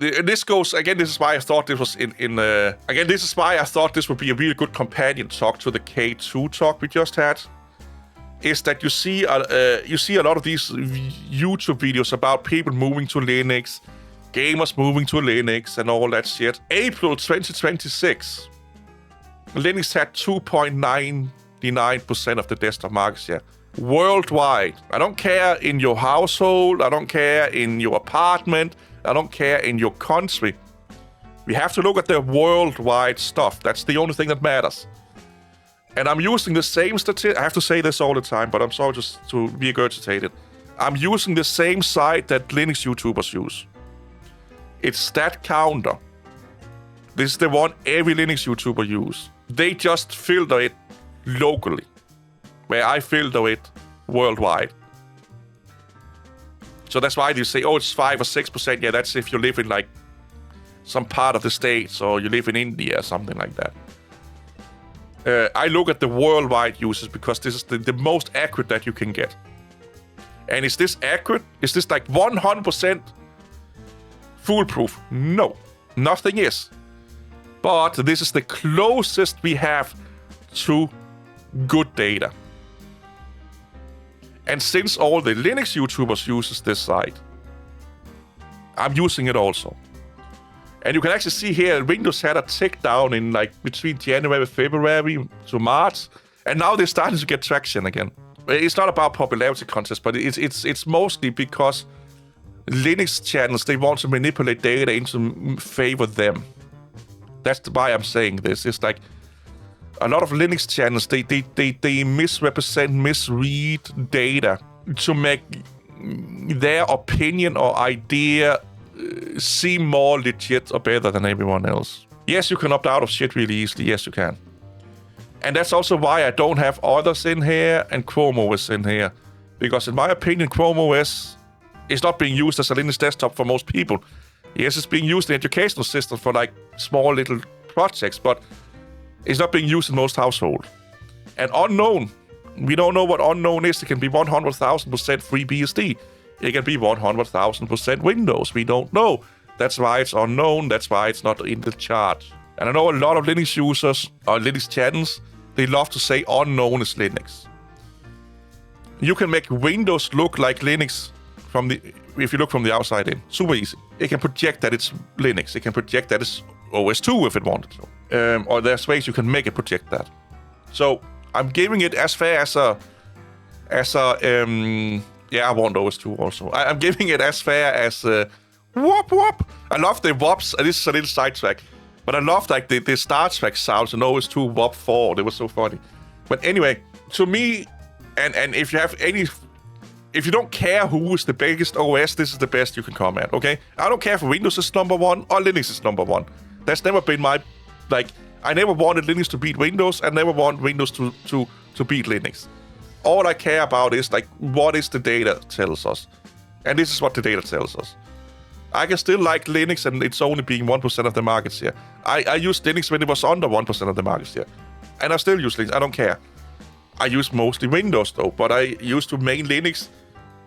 This goes again. This is why I thought this was again. This is why I thought this would be a really good companion talk to the K2 talk we just had. Is that you see a lot of these YouTube videos about people moving to Linux, gamers moving to Linux, and all that shit. April 2026, Linux had 2.99% of the desktop market share worldwide. I don't care in your household. I don't care in your apartment. I don't care in your country. We have to look at the worldwide stuff. That's the only thing that matters. And I'm using the same statistic. I have to say this all the time, but I'm sorry just to regurgitate it. I'm using the same site that Linux YouTubers use. It's StatCounter. This is the one every Linux YouTuber use. They just filter it locally, where I filter it worldwide. So that's why you say, oh, it's 5 or 6%. Yeah, that's if you live in like some part of the States or you live in India or something like that. I look at the worldwide users because this is the most accurate that you can get. And is this accurate? Is this like 100% foolproof? No, nothing is. But this is the closest we have to good data. And since all the Linux YouTubers uses this site, I'm using it also. And you can actually see here, Windows had a tick down in like between January, February to March, and now they're starting to get traction again. It's not about popularity contest, but it's mostly because Linux channels, they want to manipulate data into favor them. That's why I'm saying this. It's like a lot of Linux channels, they misrepresent, misread data to make their opinion or idea seem more legit or better than everyone else. Yes, you can opt out of shit really easily. Yes, you can. And that's also why I don't have others in here and Chrome OS in here. Because in my opinion, Chrome OS is not being used as a Linux desktop for most people. Yes, it's being used in educational systems for like small little projects, but it's not being used in most households. And unknown, we don't know what unknown is. It can be 100,000% FreeBSD. It can be 100,000% Windows. We don't know. That's why it's unknown. That's why it's not in the chart. And I know a lot of Linux users or Linux channels, they love to say unknown is Linux. You can make Windows look like Linux if you look from the outside in. Super easy. It can project that it's Linux. It can project that it's OS2 if it wanted to. Or there's ways you can make it project that. So I'm giving it as fair as a yeah, I want OS2 also. I'm giving it as fair as whoop whoop. I love the whoops. This is a little sidetrack, but I love like the Star Trek sounds in OS2 whoop 4. They were so funny. But anyway, to me, and if you have any, if you don't care who is the biggest OS, this is the best you can come at. Okay, I don't care if Windows is number one or Linux is number one. That's never been my I never wanted Linux to beat Windows. I never want Windows to beat Linux. All I care about is like what is the data tells us. And this is what the data tells us. I can still like Linux and it's only being 1% of the market share. I used Linux when it was under 1% of the market share. And I still use Linux, I don't care. I use mostly Windows though, but I used to main Linux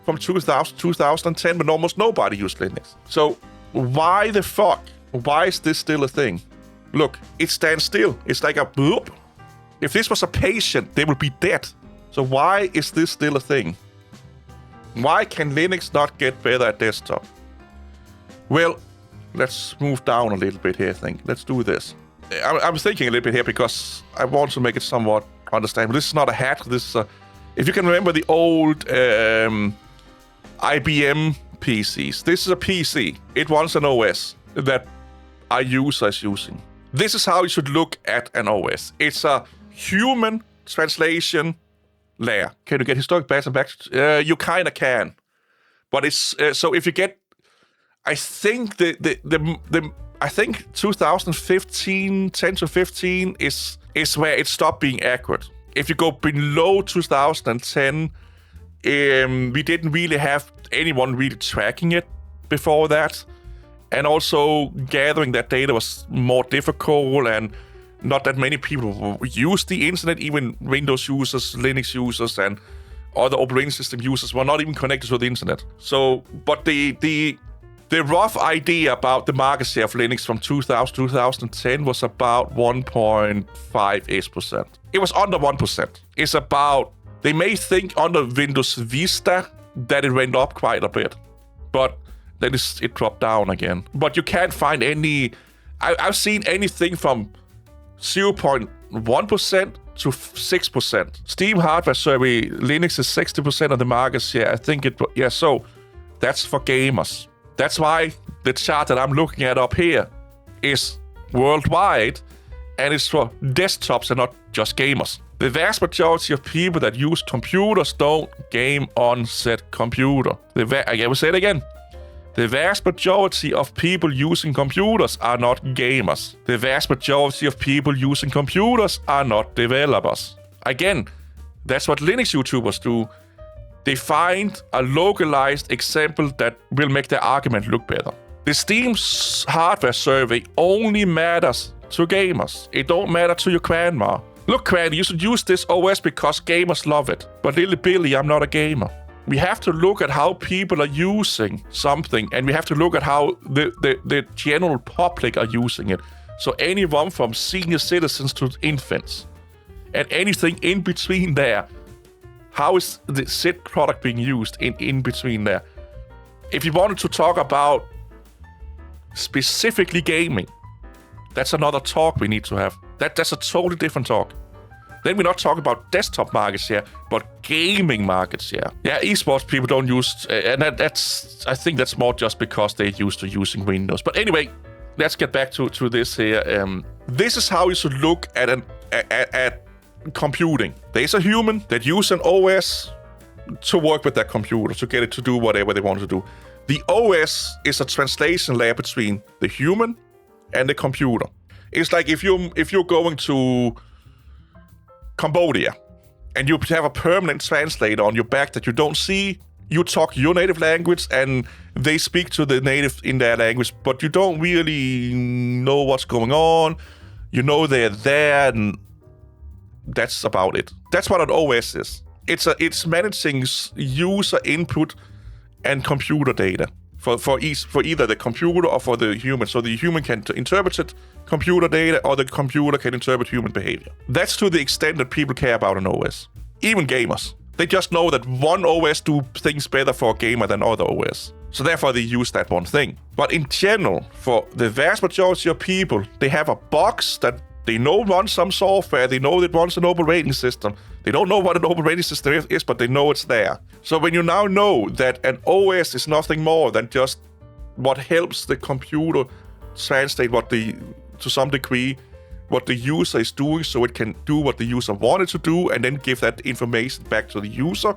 from 2010 when almost nobody used Linux. So why the fuck? Why is this still a thing? Look, it stands still. It's like a bloop. If this was a patient, they would be dead. So why is this still a thing? Why can Linux not get better at desktop? Well, let's move down a little bit here, I think. Let's do this. I'm thinking a little bit here because I want to make it somewhat understandable. This is not a hack. This is a... If you can remember the old IBM PCs, this is a PC. It wants an OS that our user is using. This is how you should look at an OS. It's a human translation layer. Can you get historic back? You kind of can, but it's so if you get, I think I think 2015, 10 to 15 is where it stopped being accurate. If you go below 2010, we didn't really have anyone really tracking it before that. And also gathering that data was more difficult and not that many people use the internet. Even Windows users, Linux users, and other operating system users were not even connected to the internet. So, but the The rough idea about the market share of Linux from 2000 to 2010 was about 1.5%. It was under 1%. It's about, they may think under Windows Vista that it went up quite a bit, but then it dropped down again. But you can't find any, I've seen anything from 0.1% to 6%. Steam hardware survey, Linux is 60% of the market share. I think so that's for gamers. That's why the chart that I'm looking at up here is worldwide, and it's for desktops and not just gamers. The vast majority of people that use computers don't game on said computer. I will say it again. The vast majority of people using computers are not gamers. The vast majority of people using computers are not developers. Again, that's what Linux YouTubers do. They find a localized example that will make their argument look better. The Steam's hardware survey only matters to gamers. It don't matter to your grandma. Look, Granny, you should use this OS because gamers love it. But little Billy, I'm not a gamer. We have to look at how people are using something, and we have to look at how the general public are using it. So anyone from senior citizens to infants, and anything in between there. How is the said product being used in between there? If you wanted to talk about specifically gaming, that's another talk we need to have. That's a totally different talk. Then we're not talking about desktop market share, but gaming market share. Yeah, esports people don't use, and I think that's more just because they're used to using Windows. But anyway, let's get back to this here. This is how you should look at computing. There's a human that uses an OS to work with their computer, to get it to do whatever they want to do. The OS is a translation layer between the human and the computer. It's like if you're going to Cambodia and you have a permanent translator on your back that you don't see, you talk your native language and they speak to the native in their language, but you don't really know what's going on. You know they're there, and that's about it. That's what an OS is. It's managing user input and computer data for either the computer or for the human. So the human can interpret computer data, or the computer can interpret human behavior. That's to the extent that people care about an OS. Even gamers. They just know that one OS do things better for a gamer than other OS. So therefore they use that one thing. But in general, for the vast majority of people, they have a box that they know runs some software, they know it runs an operating system. They don't know what an operating system is, but they know it's there. So when you now know that an OS is nothing more than just what helps the computer translate to some degree, what the user is doing, so it can do what the user wanted to do and then give that information back to the user,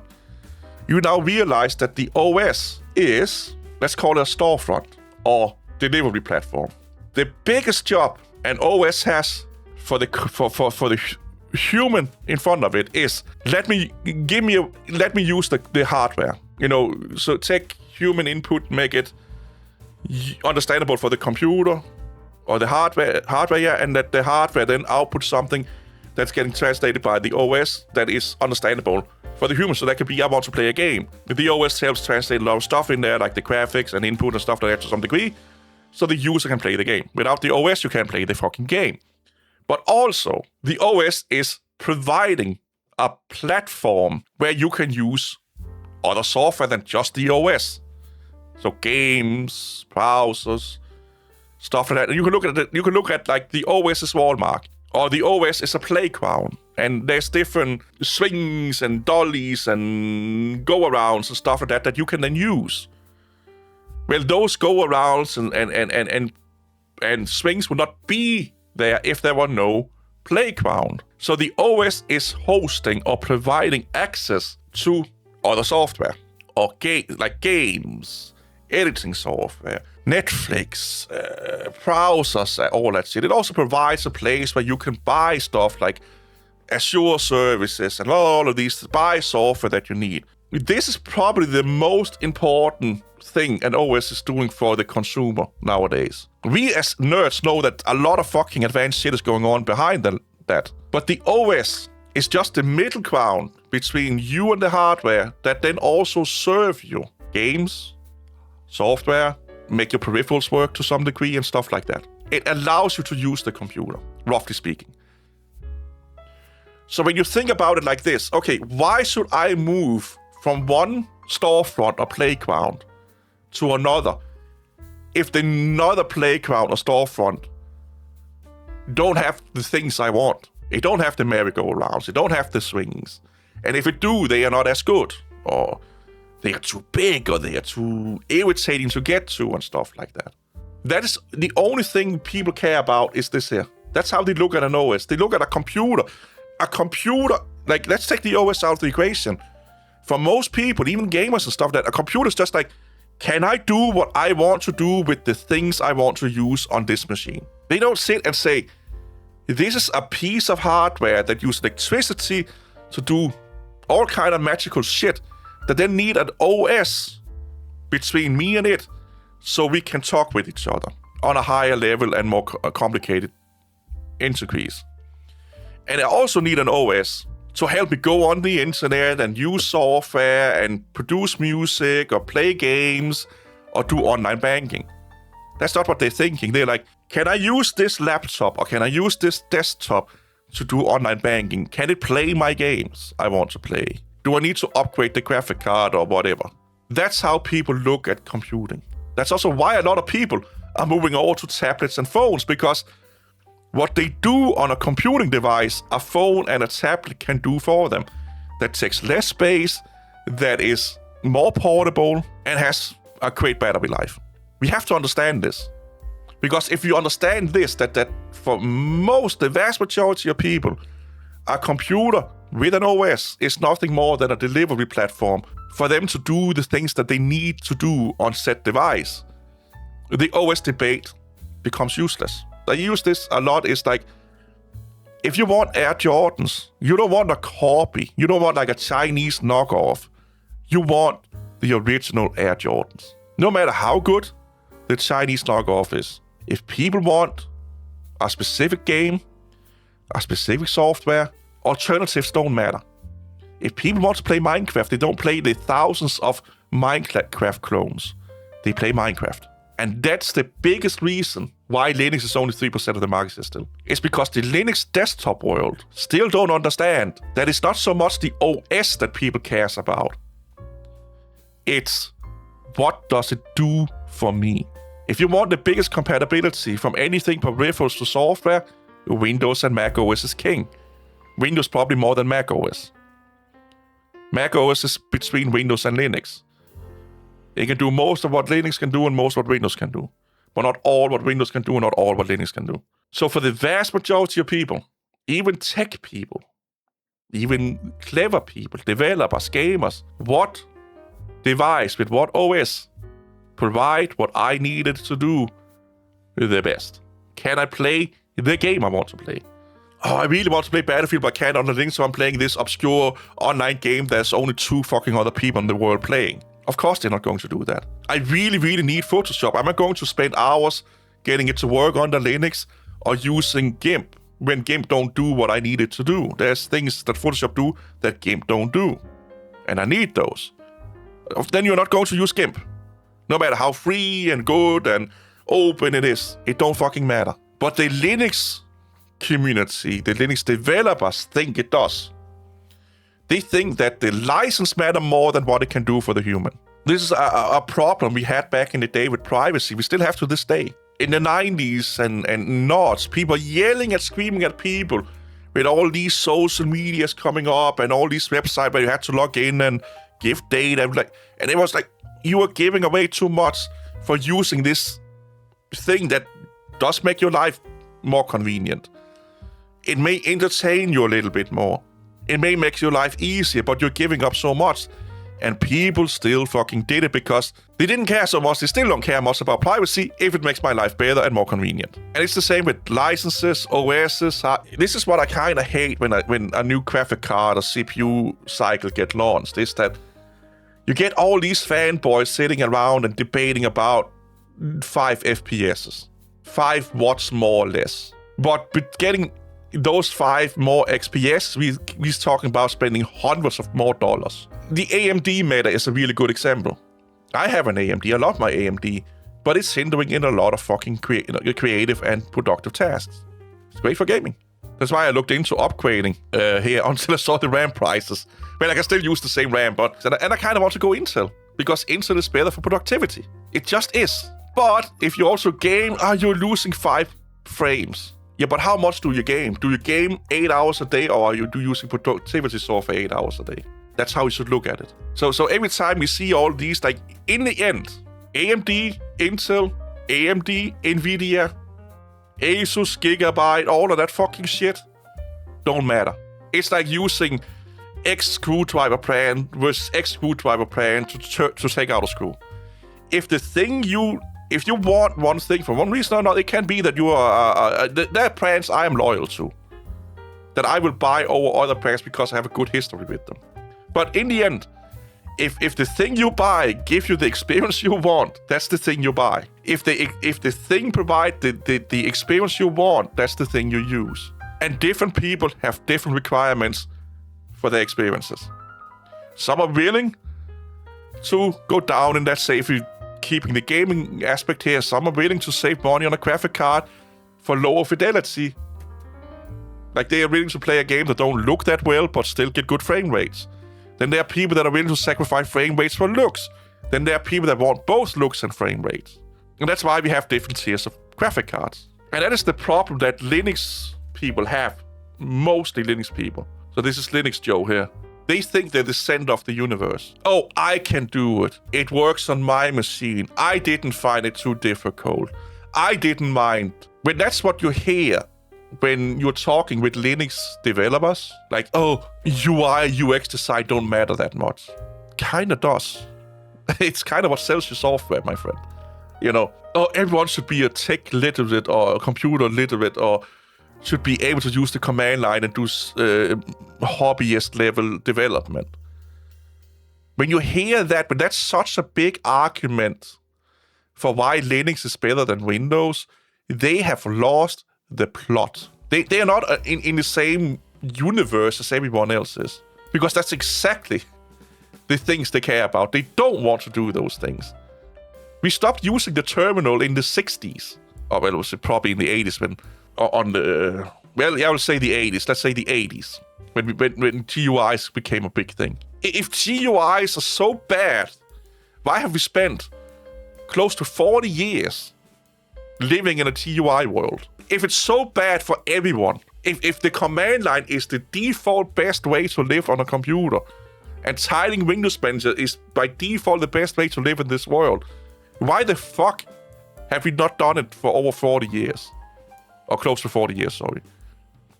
you now realize that the OS is, let's call it a storefront or delivery platform. The biggest job an OS has for the human in front of it is let me use the hardware. So take human input, make it understandable for the computer or the hardware, and that the hardware then outputs something that's getting translated by the OS that is understandable for the human. So that could be, I want to play a game. The OS helps translate a lot of stuff in there, like the graphics and input and stuff like that to some degree, so the user can play the game. Without the OS, you can't play the fucking game. But also, the OS is providing a platform where you can use other software than just the OS. So games, browsers, stuff like that. And you can look at like the OS is Walmart, or the OS is a playground, and there's different swings and dollies and go-arounds and stuff like that you can then use. Well, those go-arounds and swings would not be there if there were no playground. So the OS is hosting or providing access to other software, or like games, editing software, Netflix, browsers, all that shit. It also provides a place where you can buy stuff like Azure services and all of these, buy software that you need. This is probably the most important thing an OS is doing for the consumer nowadays. We as nerds know that a lot of fucking advanced shit is going on behind that. But the OS is just the middle ground between you and the hardware that then also serve you games, software, make your peripherals work to some degree and stuff like that. It allows you to use the computer, roughly speaking. So when you think about it like this, okay, why should I move from one storefront or playground to another if the another playground or storefront don't have the things I want? It don't have the merry-go-rounds, it don't have the swings. And if it do, they are not as good, or they are too big, or they are too irritating to get to and stuff like that. That is the only thing people care about is this here. That's how they look at an OS. They look at a computer. A computer, like, let's take the OS out of the equation. For most people, even gamers and stuff, that a computer is just like, can I do what I want to do with the things I want to use on this machine? They don't sit and say, this is a piece of hardware that uses electricity to do all kind of magical shit that then need an OS between me and it so we can talk with each other on a higher level and more complicated intricacies. And I also need an OS to help me go on the internet and use software and produce music or play games or do online banking. That's not what they're thinking. They're like, can I use this laptop or can I use this desktop to do online banking? Can it play my games I want to play? Do I need to upgrade the graphic card or whatever? That's how people look at computing. That's also why a lot of people are moving over to tablets and phones, because what they do on a computing device, a phone and a tablet can do for them. That takes less space, that is more portable, and has a great battery life. We have to understand this. Because if you understand this, that for the vast majority of people, a computer with an OS is nothing more than a delivery platform for them to do the things that they need to do on said device, the OS debate becomes useless. I use this a lot. It's like, if you want Air Jordans, you don't want a copy. You don't want like a Chinese knockoff. You want the original Air Jordans. No matter how good the Chinese knockoff is. If people want a specific game, a specific software, alternatives don't matter. If people want to play Minecraft, they don't play the thousands of Minecraft clones. They play Minecraft. And that's the biggest reason why Linux is only 3% of the market still. It's because the Linux desktop world still don't understand that it's not so much the OS that people cares about. It's what does it do for me? If you want the biggest compatibility from anything peripherals to software, Windows and Mac OS is king. Windows probably more than Mac OS. Mac OS is between Windows and Linux. It can do most of what Linux can do and most of what Windows can do. But not all what Windows can do and not all what Linux can do. So for the vast majority of people, even tech people, even clever people, developers, gamers, what device with what OS provide what I needed to do the best? Can I play the game I want to play? Oh, I really want to play Battlefield, but I can't on the Linux, so I'm playing this obscure online game there's only 2 fucking other people in the world playing. Of course they're not going to do that. I really, really need Photoshop. I'm not going to spend hours getting it to work under Linux or using GIMP when GIMP don't do what I need it to do. There's things that Photoshop do that GIMP don't do. And I need those. Then you're not going to use GIMP. No matter how free and good and open it is, it don't fucking matter. But the Linux community, the Linux developers think it does. They think that the license matter more than what it can do for the human. This is a problem we had back in the day with privacy. We still have to this day. In the 90s and noughts, people yelling and screaming at people with all these social medias coming up and all these websites where you had to log in and give data. And it was like, you were giving away too much for using this thing that does make your life more convenient. It may entertain you a little bit more. It may make your life easier, but you're giving up so much. And people still fucking did it because they didn't care so much. They still don't care much about privacy if it makes my life better and more convenient. And it's the same with licenses, OSs. This is what I kind of hate when a new graphic card or CPU cycle get launched, is that you get all these fanboys sitting around and debating about 5 FPSs, 5 watts more or less. But getting those 5 more XPS, we're talking about spending hundreds of more dollars. The AMD meta is a really good example. I have an AMD, I love my AMD, but it's hindering in a lot of fucking creative and productive tasks. It's great for gaming. That's why I looked into upgrading here until I saw the RAM prices. Well, I can still use the same RAM, and I kind of want to go Intel, because Intel is better for productivity. It just is. But if you also game, you're losing 5 frames. Yeah, but how much do you game? Do you game 8 hours a day, or are you using productivity software 8 hours a day? That's how you should look at it. So every time we see all these, like, in the end, AMD, Intel, AMD, Nvidia, Asus, Gigabyte, all of that fucking shit, don't matter. It's like using X screwdriver brand versus X screwdriver brand to take out a screw. If you want one thing for one reason or another, it can be that you are there are brands I am loyal to, that I will buy over other brands because I have a good history with them. But in the end, if the thing you buy gives you the experience you want, that's the thing you buy. If the thing provides the experience you want, that's the thing you use. And different people have different requirements for their experiences. Some are willing to go down in that safety, keeping the gaming aspect here. Some are willing to save money on a graphic card for lower fidelity. Like, they are willing to play a game that don't look that well, but still get good frame rates. Then there are people that are willing to sacrifice frame rates for looks. Then there are people that want both looks and frame rates. And that's why we have different tiers of graphic cards. And that is the problem that Linux people have. Mostly Linux people. So this is Linux Joe here. They think they're the center of the universe. Oh, I can do it. It works on my machine. I didn't find it too difficult. I didn't mind. When that's what you hear when you're talking with Linux developers, like, oh, UI, UX design don't matter that much. Kinda does. It's kind of what sells your software, my friend. You know, oh, everyone should be a tech literate or a computer literate, or should be able to use the command line and do hobbyist level development. When you hear that, but that's such a big argument for why Linux is better than Windows, they have lost the plot. They are not in the same universe as everyone else is. Because that's exactly the things they care about. They don't want to do those things. We stopped using the terminal in the 60s. Oh, well, it was probably in the 80s when... I will say the 80s. Let's say the 80s. When GUIs became a big thing. If GUIs are so bad, why have we spent close to 40 years living in a GUI world? If it's so bad for everyone, if the command line is the default best way to live on a computer, and tiling Windows Manager is by default the best way to live in this world, why the fuck have we not done it for over 40 years? Or close to 40 years, sorry.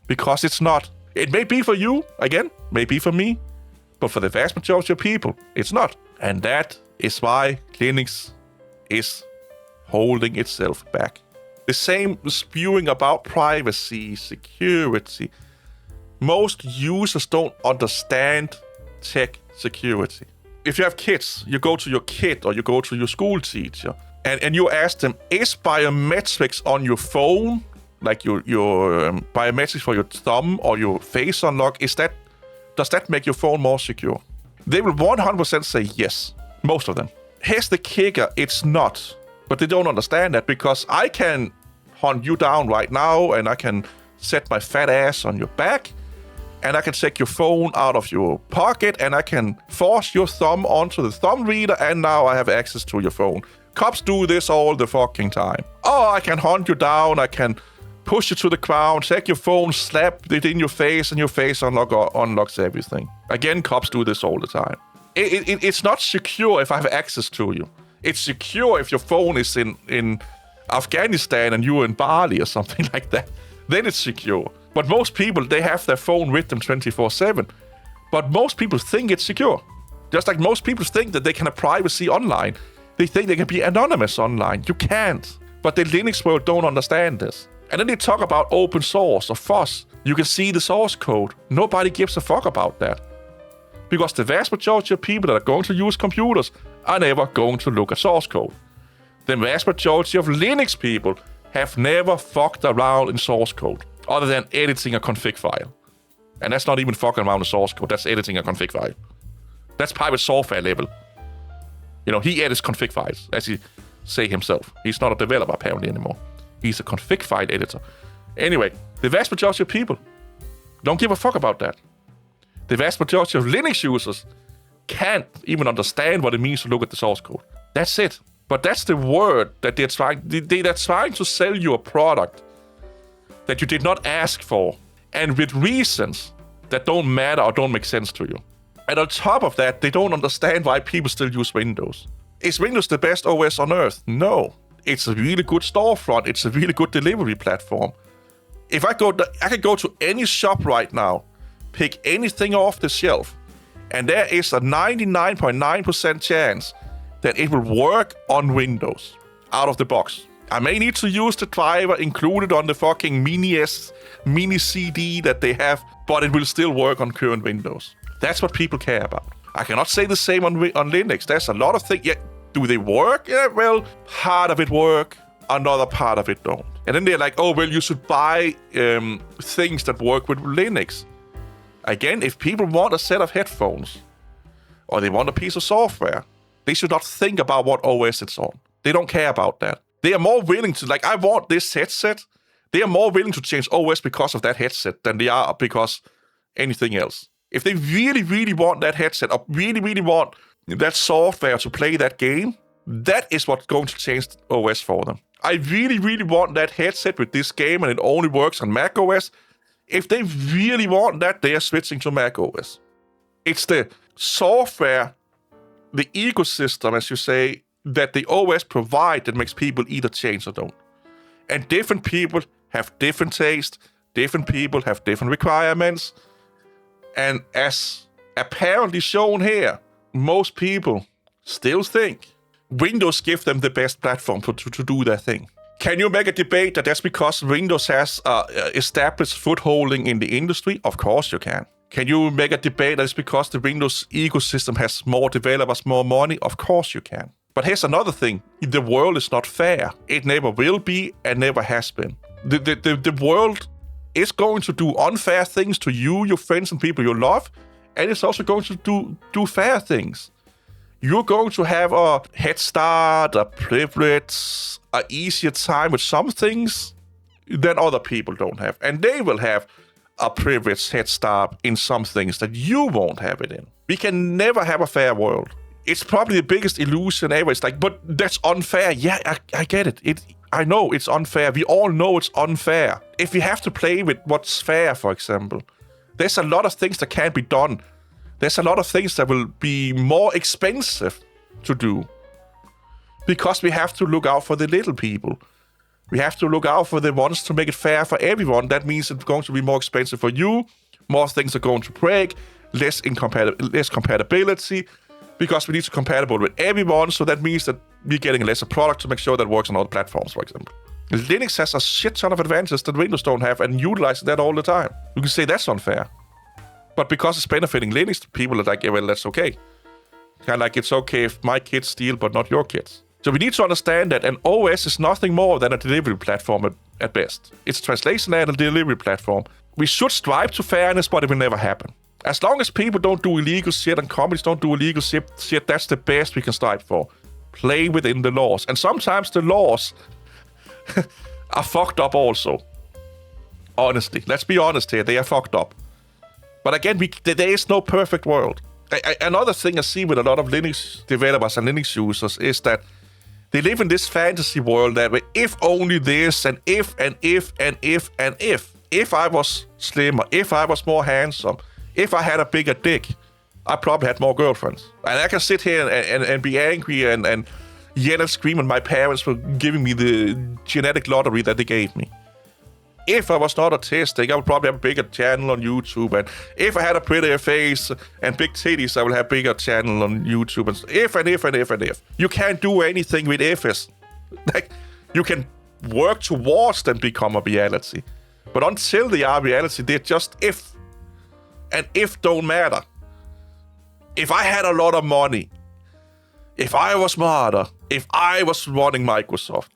Because it's not. It may be for you, again, may be for me, but for the vast majority of people, it's not. And that is why Linux is holding itself back. The same spewing about privacy, security. Most users don't understand tech security. If you have kids, you go to your kid or you go to your school teacher and you ask them, is biometrics on your phone, like your biometrics for your thumb or your face unlock, does that make your phone more secure? They will 100% say yes, most of them. Here's the kicker, it's not. But they don't understand that, because I can hunt you down right now and I can set my fat ass on your back and I can take your phone out of your pocket and I can force your thumb onto the thumb reader and now I have access to your phone. Cops do this all the fucking time. Oh, I can hunt you down, I can push you to the ground, take your phone, slap it in your face, and your face unlocks everything. Again, cops do this all the time. It's not secure if I have access to you. It's secure if your phone is in Afghanistan and you're in Bali or something like that. Then it's secure. But most people, they have their phone with them 24/7. But most people think it's secure. Just like most people think that they can have privacy online. They think they can be anonymous online. You can't. But the Linux world don't understand this. And then they talk about open source or FOSS. You can see the source code. Nobody gives a fuck about that. Because the vast majority of people that are going to use computers are never going to look at source code. The vast majority of Linux people have never fucked around in source code, other than editing a config file. And that's not even fucking around in source code, that's editing a config file. That's private software level. You know, he edits config files as he say himself. He's not a developer apparently anymore. He's a config file editor. Anyway, the vast majority of people don't give a fuck about that. The vast majority of Linux users can't even understand what it means to look at the source code. That's it. But that's the word that they're trying to sell you a product that you did not ask for, and with reasons that don't matter or don't make sense to you. And on top of that, they don't understand why people still use Windows. Is Windows the best OS on earth? No. It's a really good storefront. It's a really good delivery platform. If I could go to any shop right now, pick anything off the shelf, and there is a 99.9% chance that it will work on Windows out of the box. I may need to use the driver included on the fucking mini CD that they have, but it will still work on current Windows. That's what people care about. I cannot say the same on Linux. There's a lot of things. Yeah, do they work? Yeah, well, part of it work, another part of it don't. And then they're like, oh, well, you should buy things that work with Linux. Again, if people want a set of headphones or they want a piece of software, they should not think about what OS it's on. They don't care about that. They are more willing to, like, I want this headset. They are more willing to change OS because of that headset than they are because anything else. If they really, really want that headset or really, really want that software to play that game, that is what's going to change OS for them. I really, really want that headset with this game and it only works on Mac OS. If they really want that, they are switching to Mac OS. It's the software, the ecosystem, as you say, that the OS provide that makes people either change or don't. And different people have different tastes. Different people have different requirements. And as apparently shown here, most people still think Windows gives them the best platform to do their thing. Can you make a debate that that's because Windows has established footholding in the industry? Of course you can. Can you make a debate that it's because the Windows ecosystem has more developers, more money? Of course you can. But here's another thing. The world is not fair. It never will be and never has been. The world is going to do unfair things to you, your friends, and people you love, and it's also going to do fair things. You're going to have a head start, a privilege, an easier time with some things than other people don't have. And they will have a privileged head start in some things that you won't have it in. We can never have a fair world. It's probably the biggest illusion ever. It's like, but that's unfair. Yeah, I get it. I know it's unfair. We all know it's unfair. If we have to play with what's fair, for example, there's a lot of things that can't be done. There's a lot of things that will be more expensive to do because we have to look out for the little people. We have to look out for the ones to make it fair for everyone. That means it's going to be more expensive for you. More things are going to break. Less compatibility because we need to compatible with everyone. So that means that we're getting a lesser product to make sure that works on other platforms, for example. Linux has a shit ton of advantages that Windows don't have and utilizes that all the time. You can say that's unfair. But because it's benefiting Linux, people are like, yeah, well, that's okay. Kind of like, it's okay if my kids steal, but not your kids. So we need to understand that an OS is nothing more than a delivery platform at best. It's a translation and a delivery platform. We should strive to fairness, but it will never happen. As long as people don't do illegal shit and companies don't do illegal shit, that's the best we can strive for. Play within the laws. And sometimes the laws are fucked up also. Honestly, let's be honest here, they are fucked up. But again, there is no perfect world. Another thing I see with a lot of Linux developers and Linux users is that they live in this fantasy world that way, if only this, and if, and if, and if, and if. If I was slimmer, if I was more handsome, if I had a bigger dick, I probably had more girlfriends. And I can sit here and be angry and yell and scream at my parents for giving me the genetic lottery that they gave me. If I was not autistic, I would probably have a bigger channel on YouTube. And if I had a prettier face and big titties, I would have a bigger channel on YouTube. And if, and if, and if, and if. You can't do anything with ifs. Like, you can work towards them become a reality. But until they are reality, they're just if. And if don't matter. If I had a lot of money, if I was smarter, if I was running Microsoft,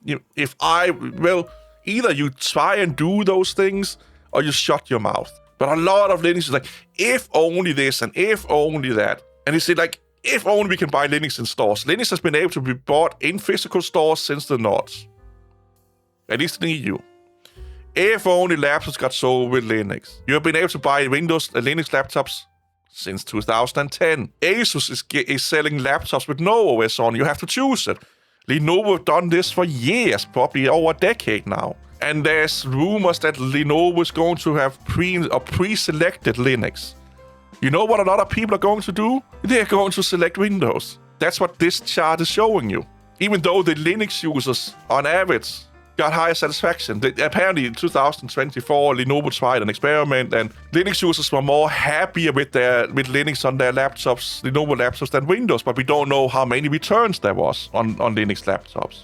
either you try and do those things or you shut your mouth. But a lot of Linux is like, if only this and if only that. And you see, like, If only we can buy Linux in stores. Linux has been able to be bought in physical stores since the noughts. At least in the EU. If only laptops got sold with Linux. You have been able to buy Windows and Linux laptops since 2010. Asus is selling laptops with no OS on. You have to choose it. Lenovo have done this for years, probably over a decade now. And there's rumors that Lenovo is going to have pre-selected Linux. You know what a lot of people are going to do? They're going to select Windows. That's what this chart is showing you. Even though the Linux users, on average, got higher satisfaction. Apparently, in 2024, Lenovo tried an experiment, and Linux users were more happier with Linux on their laptops, Lenovo laptops, than Windows. But we don't know how many returns there was on Linux laptops.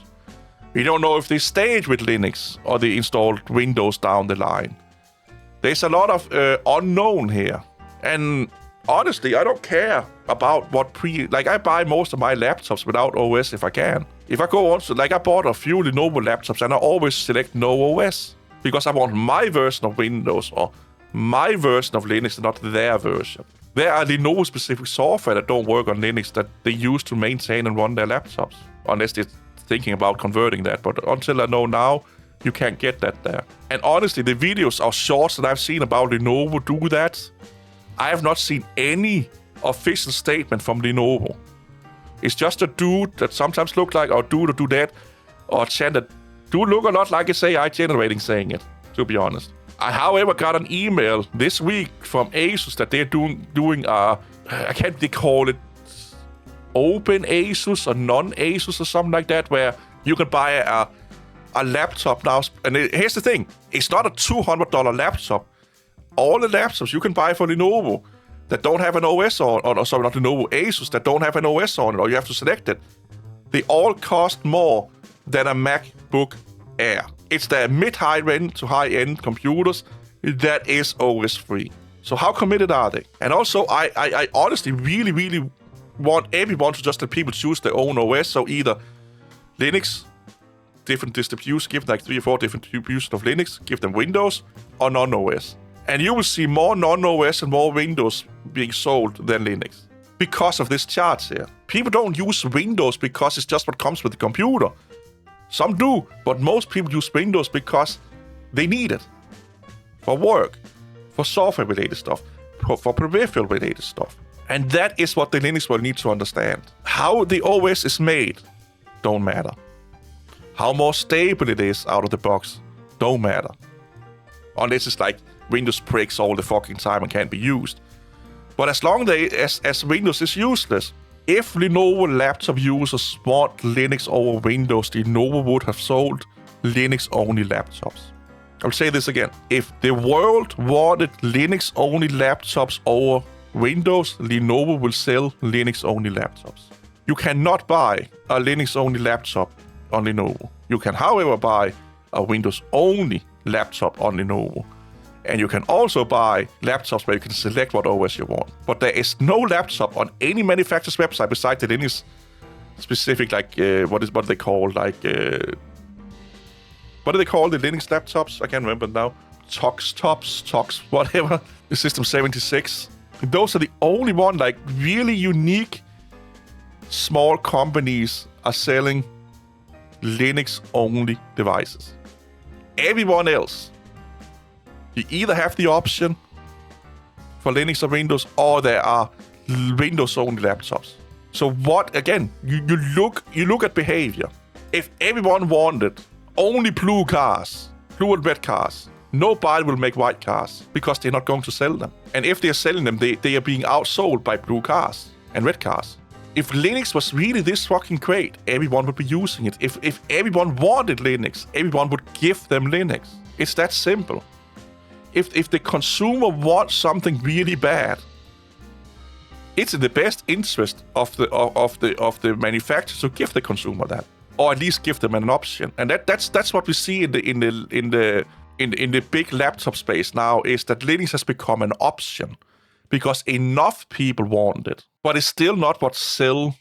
We don't know if they stayed with Linux or they installed Windows down the line. There's a lot of unknown here. And honestly, I don't care about what I buy most of my laptops without OS if I can. If I go on to, I bought a few Lenovo laptops and I always select no OS because I want my version of Windows or my version of Linux and not their version. There are Lenovo-specific software that don't work on Linux that they use to maintain and run their laptops, unless they're thinking about converting that. But until I know now, you can't get that there. And honestly, the videos or shorts that I've seen about Lenovo do that, I have not seen any official statement from Lenovo. It's just a dude that sometimes look like, or dude or do that, or chat that do look a lot like it's AI generating saying it, to be honest. I, however, got an email this week from Asus that they're doing I can't they call it open Asus or non-Asus or something like that, where you can buy a laptop now. And here's the thing, it's not a $200 laptop. All the laptops you can buy for Lenovo that don't have an OS on, or sorry, not Lenovo, Asus that don't have an OS on it, or you have to select it, they all cost more than a MacBook Air. It's the mid-high-end to high-end computers that is OS-free. So how committed are they? And also, I honestly really, really want everyone to just let people choose their own OS. So either Linux, different distributions, give them like 3 or 4 different distributions of Linux, give them Windows, or non-OS. And you will see more non-OS and more Windows being sold than Linux because of this chart here. People don't use Windows because it's just what comes with the computer. Some do, but most people use Windows because they need it for work, for software-related stuff, for peripheral-related stuff. And that is what the Linux will need to understand. How the OS is made don't matter. How more stable it is out of the box don't matter. Unless it's like Windows breaks all the fucking time and can't be used. But as long as Windows is useless, if Lenovo laptop users want Linux over Windows, Lenovo would have sold Linux-only laptops. I'll say this again. If the world wanted Linux-only laptops over Windows, Lenovo will sell Linux-only laptops. You cannot buy a Linux-only laptop on Lenovo. You can, however, buy a Windows-only laptop on Lenovo. And you can also buy laptops where you can select what OS you want. But there is no laptop on any manufacturer's website besides the Linux specific, like, what do they call, like, what do they call the Linux laptops? I can't remember now. Tox, whatever. The System 76. Those are the only one, like, really unique small companies are selling Linux-only devices. Everyone else, you either have the option for Linux or Windows, or there are Windows-only laptops. So what, again, you look at behavior. If everyone wanted only blue cars, blue and red cars, nobody will make white cars because they're not going to sell them. And if they're selling them, they are being outsold by blue cars and red cars. If Linux was really this fucking great, everyone would be using it. If everyone wanted Linux, everyone would give them Linux. It's that simple. If the consumer wants something really bad, it's in the best interest of the manufacturer to give the consumer that, or at least give them an option. And that's what we see in the big laptop space now, is that Linux has become an option because enough people want it, but it's still not what sells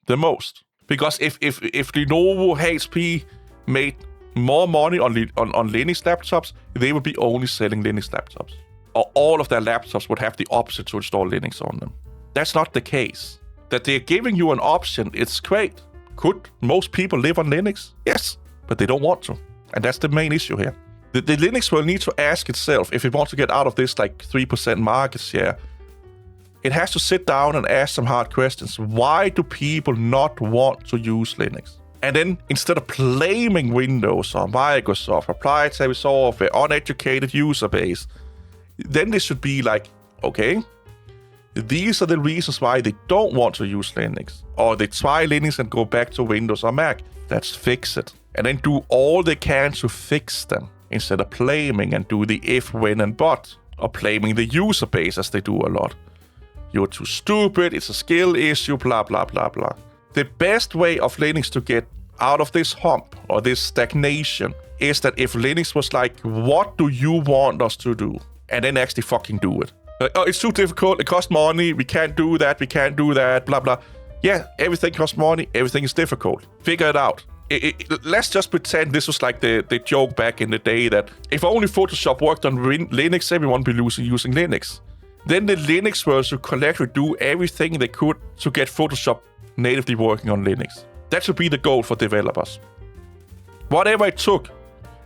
the most. Because if Lenovo, HP made more money on Linux laptops, they would be only selling Linux laptops. Or all of their laptops would have the option to install Linux on them. That's not the case. That they're giving you an option, it's great. Could most people live on Linux? Yes, but they don't want to. And that's the main issue here. The Linux will need to ask itself, if it wants to get out of this like 3% market share, it has to sit down and ask some hard questions. Why do people not want to use Linux? And then instead of blaming Windows or Microsoft, proprietary software, uneducated user base, then this should be like, okay, these are the reasons why they don't want to use Linux. Or they try Linux and go back to Windows or Mac. Let's fix it. And then do all they can to fix them, instead of blaming and do the if, when, and but, or blaming the user base as they do a lot. You're too stupid, it's a skill issue, blah, blah, blah, blah. The best way of Linux to get out of this hump or this stagnation is that if Linux was like, what do you want us to do? And then actually fucking do it. Like, oh, it's too difficult, it costs money, we can't do that, blah, blah. Yeah, everything costs money, everything is difficult. Figure it out. Let's just pretend this was like the joke back in the day that if only Photoshop worked on Linux, everyone would be using Linux. Then the Linux world should collectively do everything they could to get Photoshop natively working on Linux. That should be the goal for developers. Whatever it took,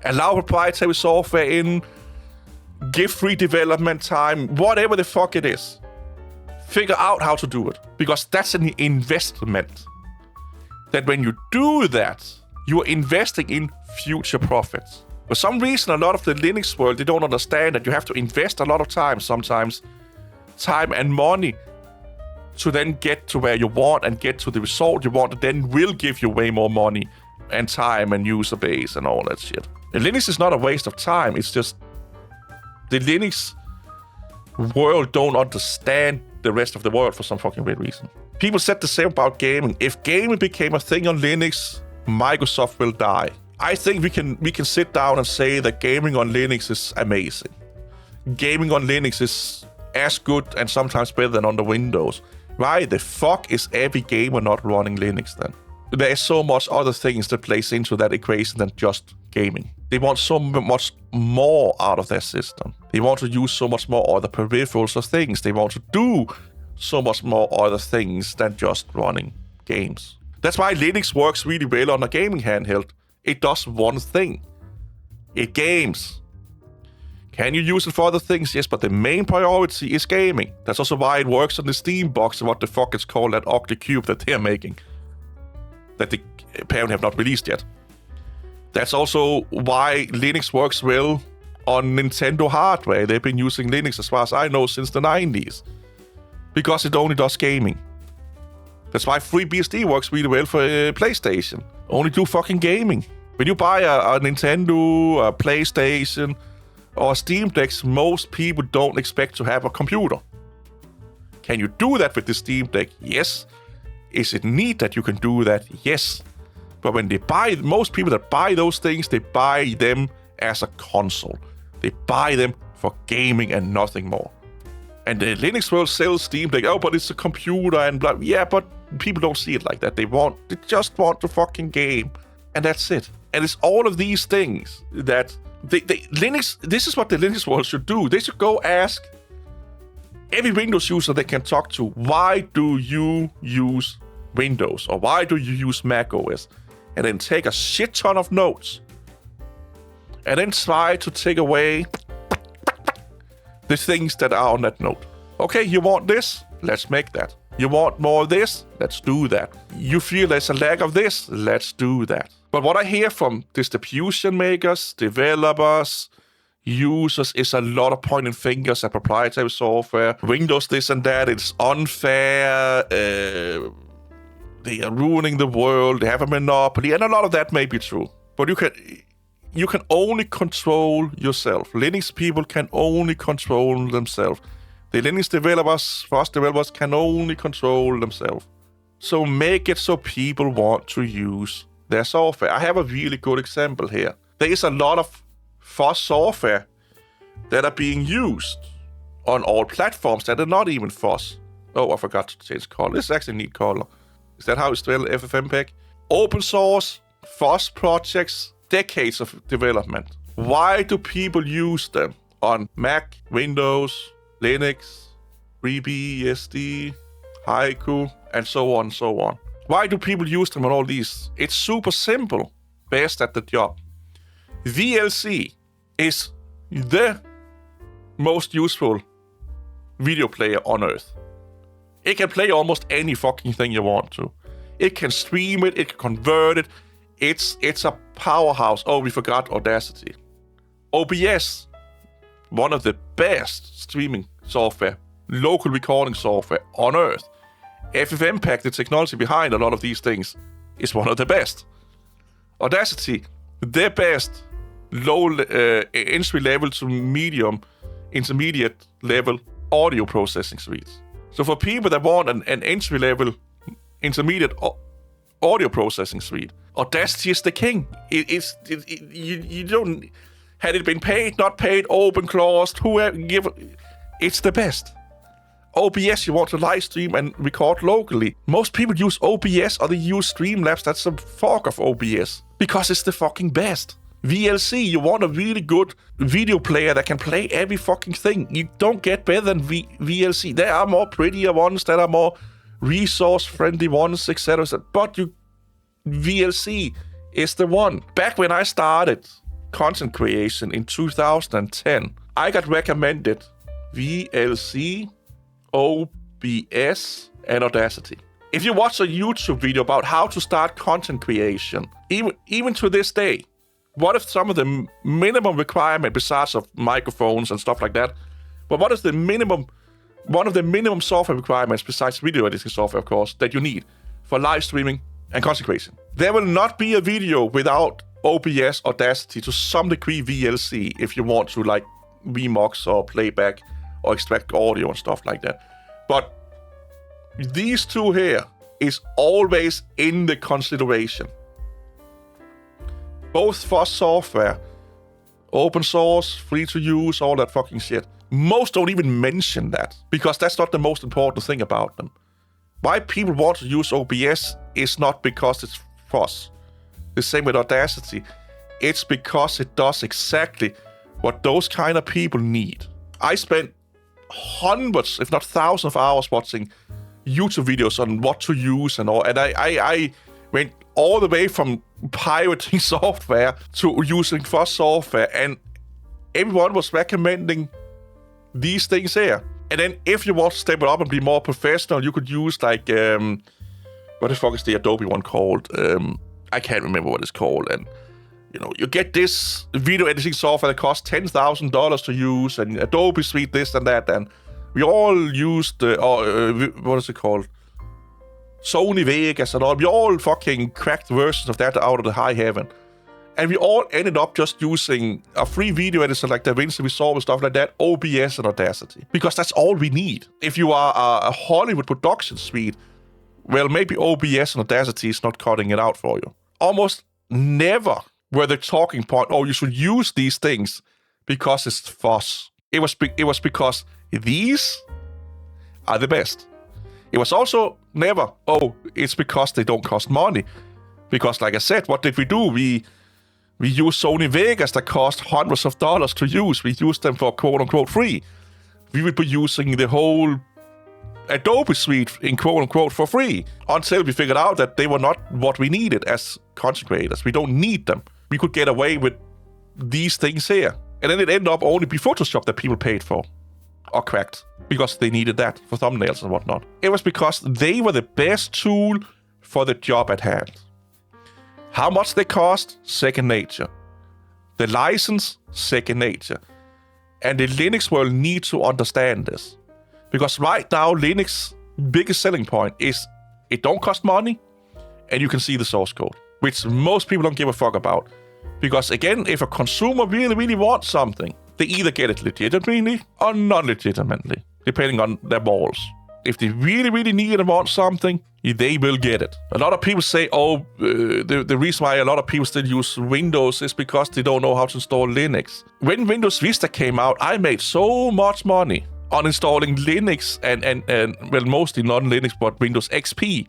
allow proprietary software in, give free development time, whatever the fuck it is. Figure out how to do it, because that's an investment. That when you do that, you are investing in future profits. For some reason, a lot of the Linux world, they don't understand that you have to invest a lot of time, sometimes time and money, to then get to where you want and get to the result you want, and then will give you way more money and time and user base and all that shit. And Linux is not a waste of time, it's just the Linux world don't understand the rest of the world for some fucking weird reason. People said the same about gaming. If gaming became a thing on Linux, Microsoft will die. I think we can sit down and say that gaming on Linux is amazing. Gaming on Linux is as good and sometimes better than on the Windows. Why the fuck is every gamer not running Linux then? There is so much other things that plays into that equation than just gaming. They want so much more out of their system. They want to use so much more other peripherals or things. They want to do so much more other things than just running games. That's why Linux works really well on a gaming handheld. It does one thing. It games. Can you use it for other things? Yes, but the main priority is gaming. That's also why it works on the Steam box, what the fuck it's called, that ugly cube that they're making. That they apparently have not released yet. That's also why Linux works well on Nintendo hardware. They've been using Linux, as far as I know, since the 90s. Because it only does gaming. That's why FreeBSD works really well for PlayStation. Only do fucking gaming. When you buy a Nintendo, a PlayStation, or a Steam Deck, most people don't expect to have a computer. Can you do that with the Steam Deck? Yes. Is it neat that you can do that? Yes. But when they buy, most people that buy those things, they buy them as a console. They buy them for gaming and nothing more. And the Linux world sells Steam Deck, oh, but it's a computer and blah. Yeah, but people don't see it like that. They just want to fucking game. And that's it. And it's all of these things that Linux, this is what the Linux world should do. They should go ask every Windows user they can talk to, why do you use Windows? Or why do you use Mac OS? And then take a shit ton of notes. And then try to take away the things that are on that note. Okay, you want this? Let's make that. You want more of this? Let's do that. You feel there's a lack of this? Let's do that. But what I hear from distribution makers, developers, users is a lot of pointing fingers at proprietary software. Windows this and that, it's unfair. They are ruining the world. They have a monopoly. And a lot of that may be true. But you can only control yourself. Linux people can only control themselves. The Linux developers, FOSS developers, can only control themselves. So make it so people want to use their software. I have a really good example here. There is a lot of FOSS software that are being used on all platforms that are not even FOSS. Oh, I forgot to change color. This is actually a neat color. Is that how it's spelled, FFmpeg? Open source, FOSS projects, decades of development. Why do people use them on Mac, Windows, Linux, FreeBSD, Haiku, and so on and so on. Why do people use them on all these? It's super simple, best at the job. VLC is the most useful video player on Earth. It can play almost any fucking thing you want to. It can stream it, it can convert it. It's a powerhouse. Oh, we forgot Audacity. OBS, one of the best streaming software, local recording software on Earth. FFmpeg, the technology behind a lot of these things, is one of the best. Audacity, the best low entry level to medium, intermediate level audio processing suites. So for people that want an entry level, intermediate audio processing suite, Audacity is the king. You don't. Had it been paid, not paid, open closed, whoever give it's the best. OBS, you want to live stream and record locally. Most people use OBS or they use Streamlabs. That's a fork of OBS because it's the fucking best. VLC, you want a really good video player that can play every fucking thing. You don't get better than VLC. There are more prettier ones, there are more resource-friendly ones, etc. But VLC is the one. Back when I started content creation in 2010, I got recommended VLC, OBS, and Audacity. If you watch a YouTube video about how to start content creation, even to this day, what if some of the minimum requirement, besides of microphones and stuff like that, but what is the minimum, one of the minimum software requirements, besides video editing software, of course, that you need for live streaming and content creation? There will not be a video without OBS, Audacity, to some degree VLC, if you want to like remix or playback or extract audio and stuff like that. But these two here is always in the consideration. Both for software, open source, free to use, all that fucking shit. Most don't even mention that because that's not the most important thing about them. Why people want to use OBS is not because it's fuss. The same with Audacity. It's because it does exactly what those kind of people need. I spent hundreds, if not thousands of hours watching YouTube videos on what to use and all. And I went all the way from pirating software to using fuss software. And everyone was recommending these things here. And then if you want to step it up and be more professional, you could use like, what the fuck is the Adobe one called? I can't remember what it's called. And, you know, you get this video editing software that costs $10,000 to use, and Adobe Suite, this and that. And we all used, what is it called? Sony Vegas and all. We all fucking cracked versions of that out of the high heaven. And we all ended up just using a free video editor like DaVinci Resolve and stuff like that, OBS and Audacity. Because that's all we need. If you are a Hollywood production suite, well, maybe OBS and Audacity is not cutting it out for you. Almost never were the talking point, oh, you should use these things because it's fuss. It was because these are the best. It was also never, oh, it's because they don't cost money. Because like I said, what did we do? We use Sony Vegas that cost hundreds of dollars to use. We used them for quote-unquote free. We would be using the whole Adobe Suite in quote-unquote for free until we figured out that they were not what we needed as content creators. We don't need them. We could get away with these things here. And then it ended up only be Photoshop that people paid for or cracked because they needed that for thumbnails and whatnot. It was because they were the best tool for the job at hand. How much they cost? Second nature. The license? Second nature. And the Linux world needs to understand this. Because right now, Linux biggest selling point is it don't cost money and you can see the source code, which most people don't give a fuck about. Because again, if a consumer really, really wants something, they either get it legitimately or non-legitimately, depending on their balls. If they really, really need and want something, they will get it. A lot of people say, oh, the reason why a lot of people still use Windows is because they don't know how to install Linux. When Windows Vista came out, I made so much money on installing Linux and well, mostly non-Linux, but Windows XP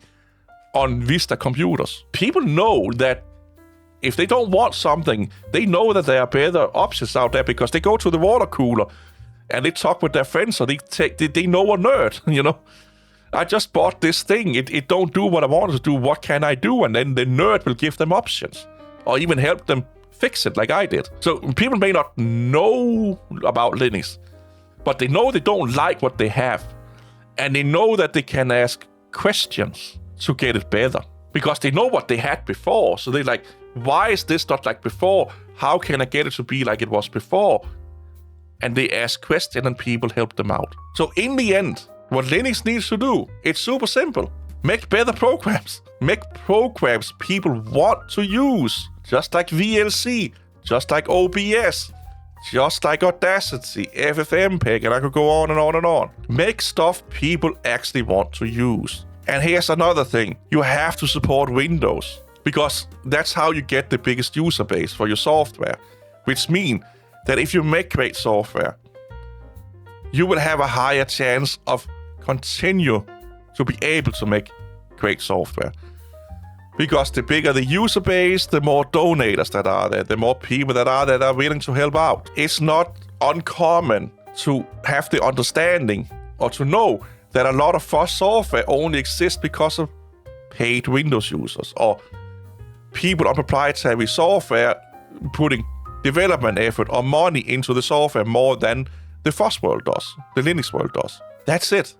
on Vista computers. People know that if they don't want something, they know that there are better options out there because they go to the water cooler and they talk with their friends, so they know a nerd, you know. I just bought this thing. It don't do what I wanted to do. What can I do? And then the nerd will give them options or even help them fix it like I did. So people may not know about Linux, but they know they don't like what they have. And they know that they can ask questions to get it better because they know what they had before. So they're like, why is this not like before? How can I get it to be like it was before? And they ask questions and people help them out. So in the end, what Linux needs to do, it's super simple. Make better programs. Make programs people want to use. Just like VLC, just like OBS, just like Audacity, FFmpeg, and I could go on and on and on. Make stuff people actually want to use. And here's another thing. You have to support Windows because that's how you get the biggest user base for your software, which means that if you make great software, you will have a higher chance of continue to be able to make great software. Because the bigger the user base, the more donators that are there, the more people that are willing to help out. It's not uncommon to have the understanding or to know that a lot of FOSS software only exists because of paid Windows users or people on proprietary software putting development effort or money into the software more than the FOSS world does, the Linux world does. That's it.